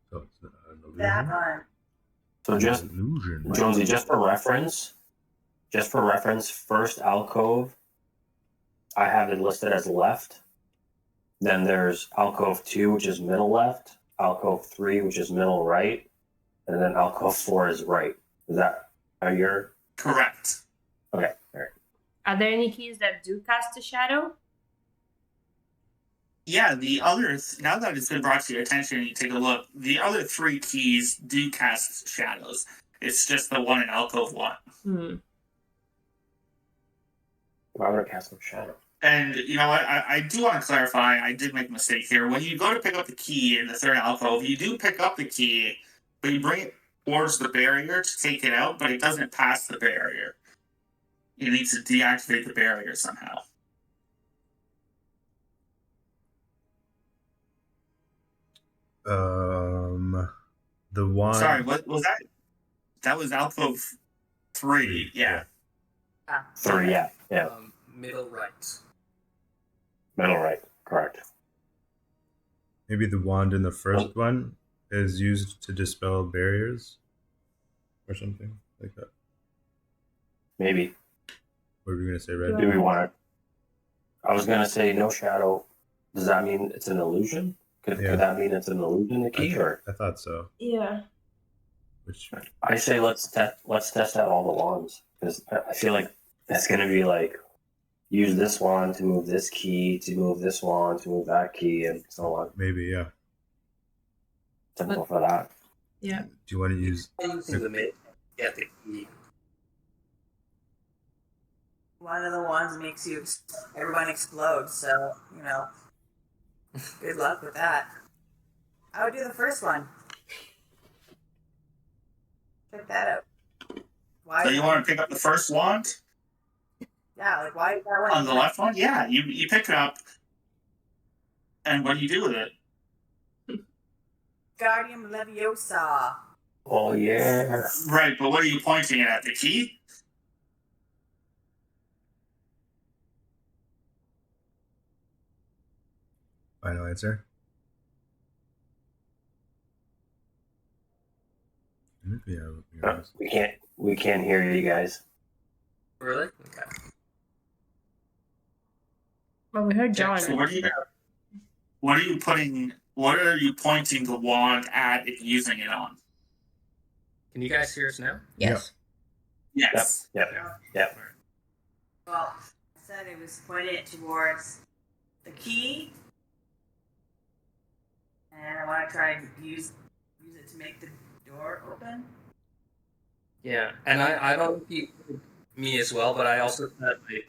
So it's an illusion. That one. So just illusion. Jonesy, just for reference, first alcove, I have it listed as left. Then there's alcove 2, which is middle left. Alcove 3, which is middle right, and then alcove 4 is right. Is that how you're? Correct. Okay, all right. Are there any keys that do cast a shadow? Yeah, the others, now that it's been brought to your attention and you take a look, the other 3 keys do cast shadows. It's just the one in alcove 1. Hmm. Why would I cast a shadow? And you know what? I do want to clarify. I did make a mistake here. When you go to pick up the key in the third alcove, you do pick up the key, but you bring it towards the barrier to take it out, but it doesn't pass the barrier. You need to deactivate the barrier somehow. The wand. Sorry, what was that? That was alcove 3. Yeah. 3, yeah. Middle right. Middle right, correct. Maybe the wand in the first one is used to dispel barriers or something like that. Maybe. What were you going to say, Red? Do we want to? I was going to say no shadow. Does that mean it's an illusion? Could that mean it's an illusion, the key? I thought so. Yeah. Which I say let's test out all the wands, because I feel like that's going to be like, use this wand to move this key, to move this wand, to move that key, and so on. maybe, yeah. Simple for that. Yeah. Do you want to use? Using the mid. Get the key. One of the ones makes everyone explode, so, good luck with that. I would do the first one. Check that out. Why? So you want to pick up the first wand Yeah, like why is that one? on the left one? Yeah, you pick it up, and what do you do with it? Guardium Leviosa. Oh yeah. Right, but what are you pointing at? The key? Final answer. Yeah. We can't hear you guys. Really? Okay. Well, we heard John. So what are you pointing the wand at and using it on? Can you guys hear us now? Yes. Yes. Yep. Well, I said it was pointed towards the key, and I want to try and use it to make the door open. Yeah, and I don't think me as well, but I also said like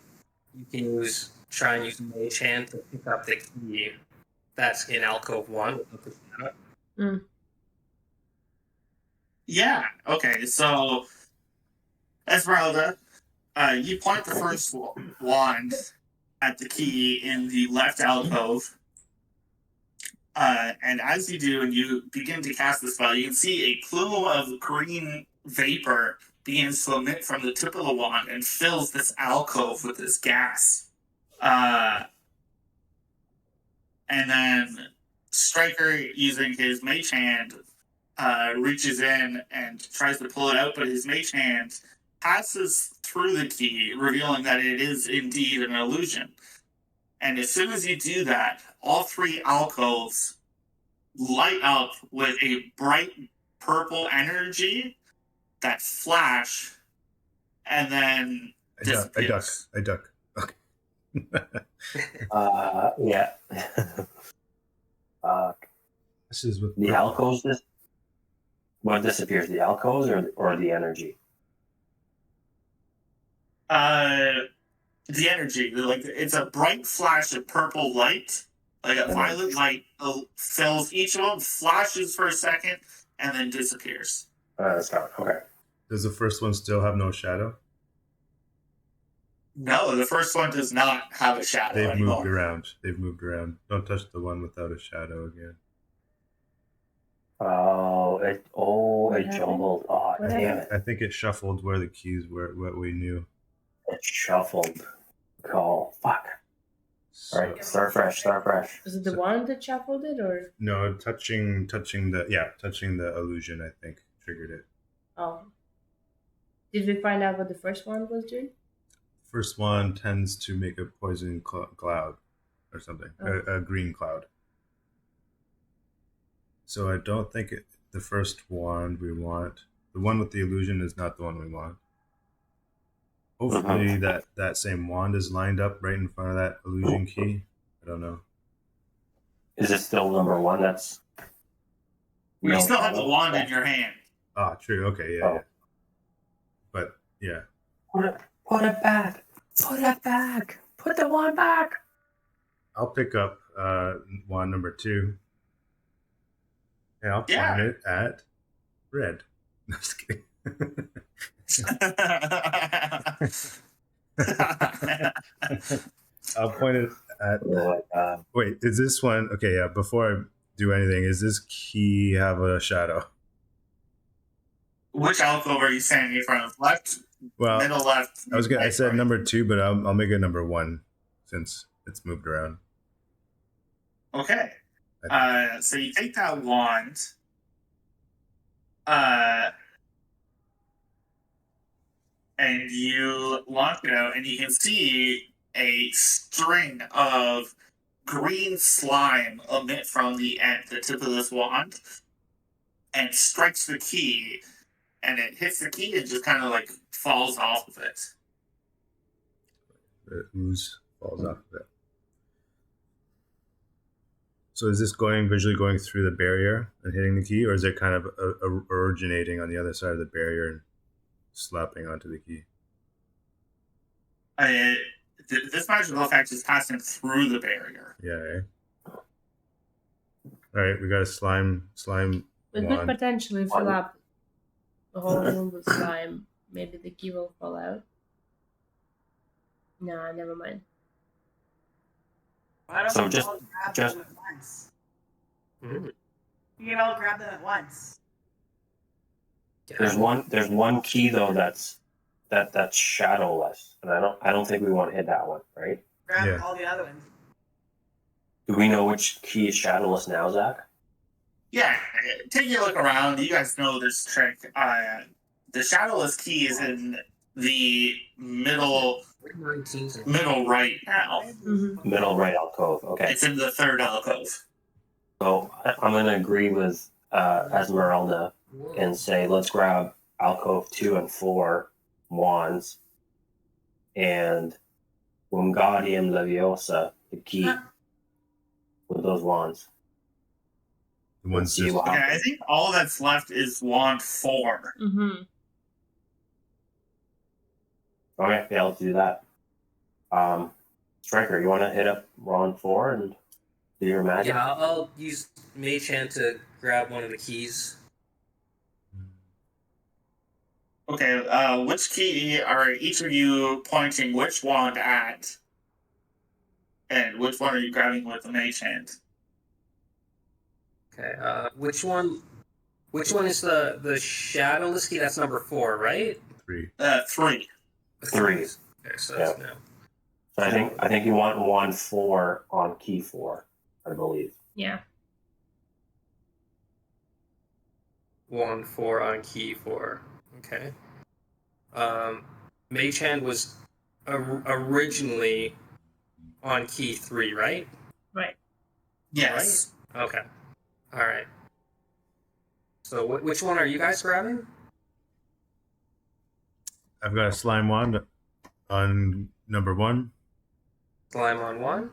you can try and use Mage Hand to pick up the key that's in alcove 1 with the shadow. Yeah. Okay. So, Esmeralda, you point the first wand at the key in the left alcove. And as you do, and you begin to cast the spell, you can see a plume of green vapor begins to emit from the tip of the wand and fills this alcove with this gas. And then Striker, using his mage hand, reaches in and tries to pull it out, but his mage hand passes through the key, revealing that it is indeed an illusion. And as soon as you do that, all three alcoves light up with a bright purple energy that flash and then disappears. I duck. Okay. Yeah. This is with The alcoves. What disappears? The alcoves or the energy? The energy, like it's a bright flash of purple light, like a violet light fills each of them, flashes for a second, and then disappears. Okay. Does the first one still have no shadow? No, the first one does not have a shadow They've anymore. moved around. Don't touch the one without a shadow again. It jumbled. Oh, damn it. I think it shuffled where the keys were, what we knew. It shuffled. Oh, fuck. Alright, start fresh. Is it the one that shuffled it, or? No, touching the illusion, I think, triggered it. Oh. Did we find out what the first one was doing? First one tends to make a poison cloud or something, a green cloud. So I don't think the first wand we want. The one with the illusion is not the one we want. Hopefully that same wand is lined up right in front of that illusion key. I don't know. Is it still number 1? That's. You still have the wand in your hand. Ah, true. Okay, yeah. But yeah. Put it back. Put it back. Put the wand back. I'll pick up wand number 2. And I'll point it at red. No, just kidding. I'll point it at. Wait, is this one okay? Yeah. Before I do anything, is this key have a shadow? Which alcove are you standing in front of? Left, middle, left. I said number 2, but I'll make it number 1 since it's moved around. Okay. So you take that wand. And you launch it out, and you can see a string of green slime emit from the tip of this wand, and strikes the key, and it hits the key and just kind of like falls off of it. The ooze falls off of it. So is this visually going through the barrier and hitting the key, or is it kind of originating on the other side of the barrier and slapping onto the key? This magical effect is passing through the barrier. Yeah. All right, we got a slime. We could potentially fill up the whole room with slime. Maybe the key will fall out. Nah, never mind. So just You can all grab them at once. There's one key though that's shadowless, and I don't think we want to hit that one, right? Grab Yeah. all the other ones. Do we know which key is shadowless now, Zach? Yeah, take a look around. You guys know this trick. The shadowless key is in the middle right now. Mm-hmm. Middle right alcove. Okay. It's in the third alcove. So I'm going to agree with Esmeralda and say let's grab alcove 2 and 4 wands and Wingardium Leviosa, the key with those wands. The ones See just what Okay, I happens. think all that's left is wand 4. Mm-hmm. Okay, yeah, let's do that. Striker, you want to hit up wand 4 and do your magic? Yeah, I'll use Mage Hand to grab one of the keys. Okay, which key are each of you pointing which wand at? And which one are you grabbing with the mage hand? Okay, which one is the shadowless key? That's number 4, right? 3. 3. 3. Okay, so Yeah. that's no. So I think you want wand 4 on key 4, I believe. Yeah. 1, 4 on key 4. Okay. Mage Hand was originally on key 3, right? Right. Yes. Right? Okay. All right. So which one are you guys grabbing? I've got a slime wand on number 1. Slime on 1.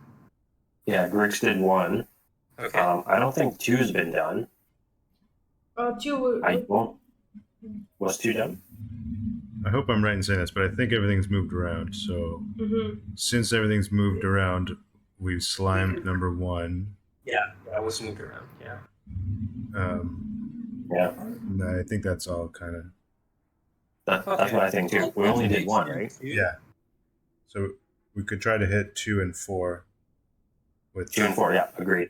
Yeah, Griggs did 1. Okay. I don't think 2's been done. Oh, 2. I don't. Was 2 done? I hope I'm right in saying this, but I think everything's moved around. So Mm-hmm. since everything's moved around, we've slimed number 1. Yeah, that was moved around. Yeah. Yeah, And I think that's all kind of that's Okay. what I think too. We only did 1, right? yeah. So we could try to hit 2 and 4 with 2 and 4, yeah, agreed.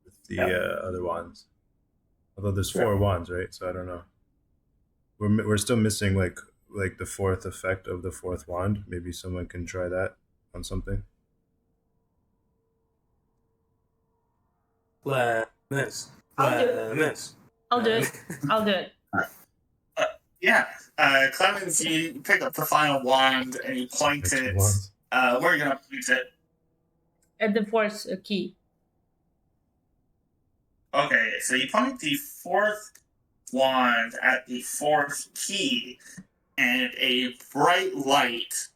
with the Yeah. other wands. Although there's 4 wands, right? So I don't know. We're still missing like the 4th effect of the 4th wand. Maybe someone can try that on something. Lemons. I'll do it. Lemons. I'll do it. I'll do it. Yeah. Clemens, you pick up the final wand and you point Next it. wands. Where are you going to point it? At the 4th key. Okay, so you point the 4th wand at the 4th key, and a bright light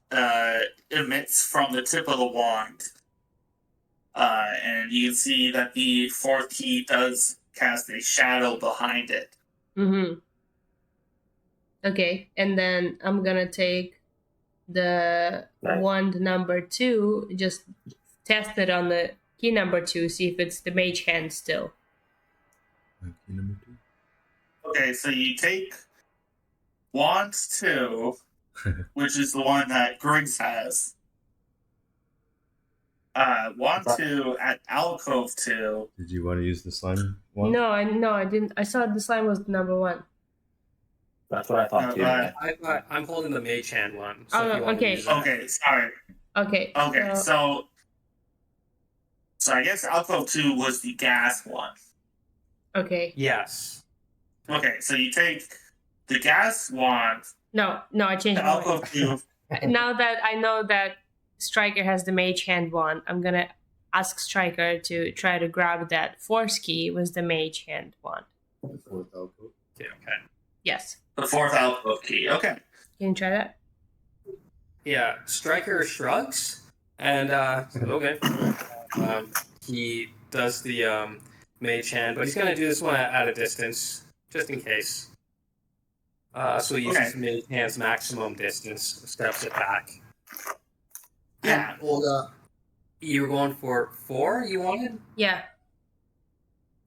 emits from the tip of the wand. And you can see that the 4th key does cast a shadow behind it. Mm-hmm. Okay, and then I'm gonna take the Nice. wand number 2, just test it on the key number 2, see if it's the mage hand still. Key number 2. Okay, so you take wand 2, which is the one that Griggs has. Wand 2 at alcove 2. Did you want to use the slime wand? No, I didn't. I saw the slime was number 1. That's what I thought too. I'm holding the Mage Hand one. So Oh, if you want okay. To use that. Okay, sorry. Okay. Okay, so I guess alcove 2 was the gas one. Okay. Yes. Okay, so you take the gas wand, No, I changed the my mind. alcove 2. Now that I know that Striker has the mage hand wand, I'm gonna ask Striker to try to grab that 4th key with the mage hand wand. Okay. Yes. The 4th alcove key. Okay. Can you try that? Yeah. Striker shrugs and says, okay. He does the Mage Hand, but he's gonna do this one at a distance, just in case. So he uses Okay. Mage Hand's maximum distance, steps it back. Yeah. And Olga, you were going for 4. You wanted? Yeah.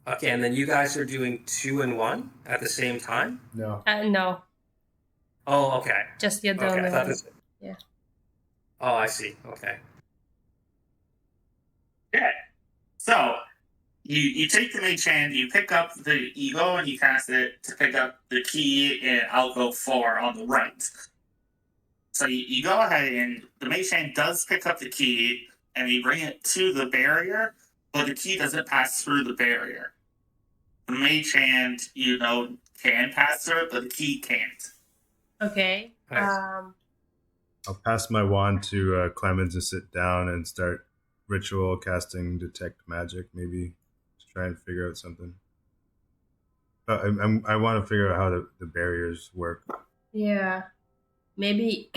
Okay, and then you guys are doing 2 and 1 at the same time. No. No, Oh, okay. just the other Okay, I one. thought this. Yeah. Oh, I see. Okay. Okay. So you take the mage hand, you go and you cast it to pick up the key in alcove 4 on the right. So you go ahead and the mage hand does pick up the key and you bring it to the barrier, but the key doesn't pass through the barrier. The mage hand, can pass through it, but the key can't. Okay. Nice. I'll pass my wand to Clemens to sit down and start ritual casting detect magic, maybe to try and figure out something. But I want to figure out how the barriers work. Yeah. Maybe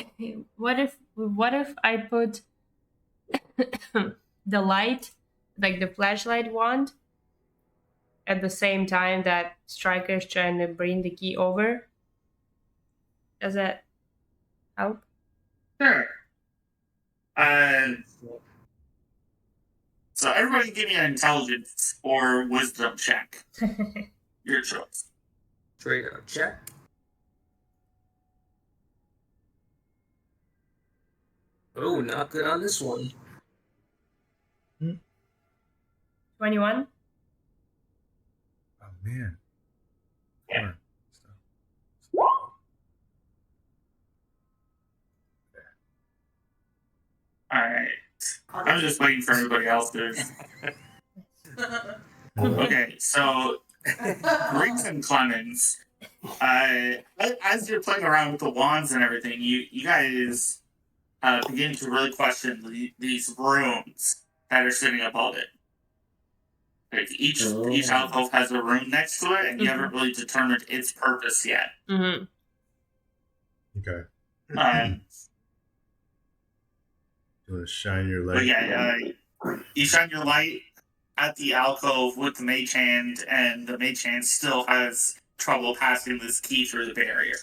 what if I put the light, like the flashlight wand, at the same time that Striker's trying to bring the key over? Does that help? Sure. So everybody give me an intelligence or wisdom check. Your choice. Trigger check. Oh, not good on this one. 21? Oh man. Yeah. Alright. I'm just waiting for everybody else to. Okay, so Griggs and Clemens, as you're playing around with the wands and everything, you guys begin to really question these rooms that are sitting above it. Like each alcove has a room next to it, and you haven't really determined its purpose yet. Mm-hmm. Okay. You want to shine your light? But yeah, you shine your light at the alcove with the mage hand, and the mage hand still has trouble passing this key through the barrier.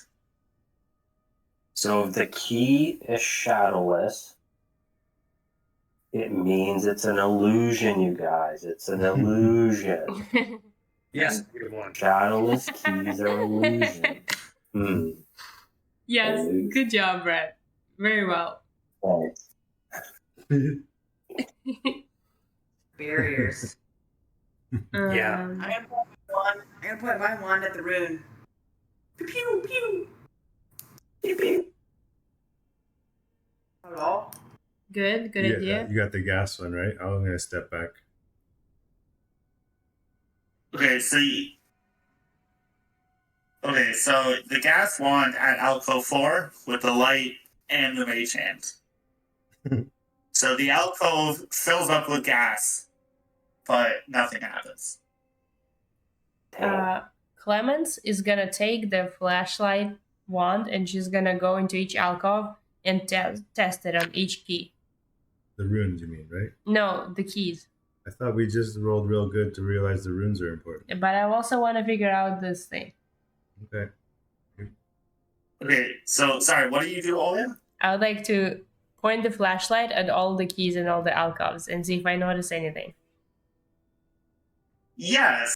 So if the key is shadowless, it means it's an illusion, you guys. It's an illusion. Yes, good one. Shadowless keys are illusion. Yes, good job, Brad. Very well. Thanks. Barriers. Yeah. Um, I'm gonna point my wand at the rune. Pew pew pew. Pew pew. Hello. Good idea. You got the gas one, right? I'm gonna step back. Okay, so the gas wand at alcove 4 with the light and the mage hand. So the alcove fills up with gas, but nothing happens. Clemens is gonna take the flashlight wand and she's gonna go into each alcove and test it on each key. The runes, you mean, right? No, the keys. I thought we just rolled real good to realize the runes are important. But I also want to figure out this thing. Okay. Okay, so sorry, what do you do, Olin? I would like to point the flashlight at all the keys and all the alcoves and see if I notice anything. Yes.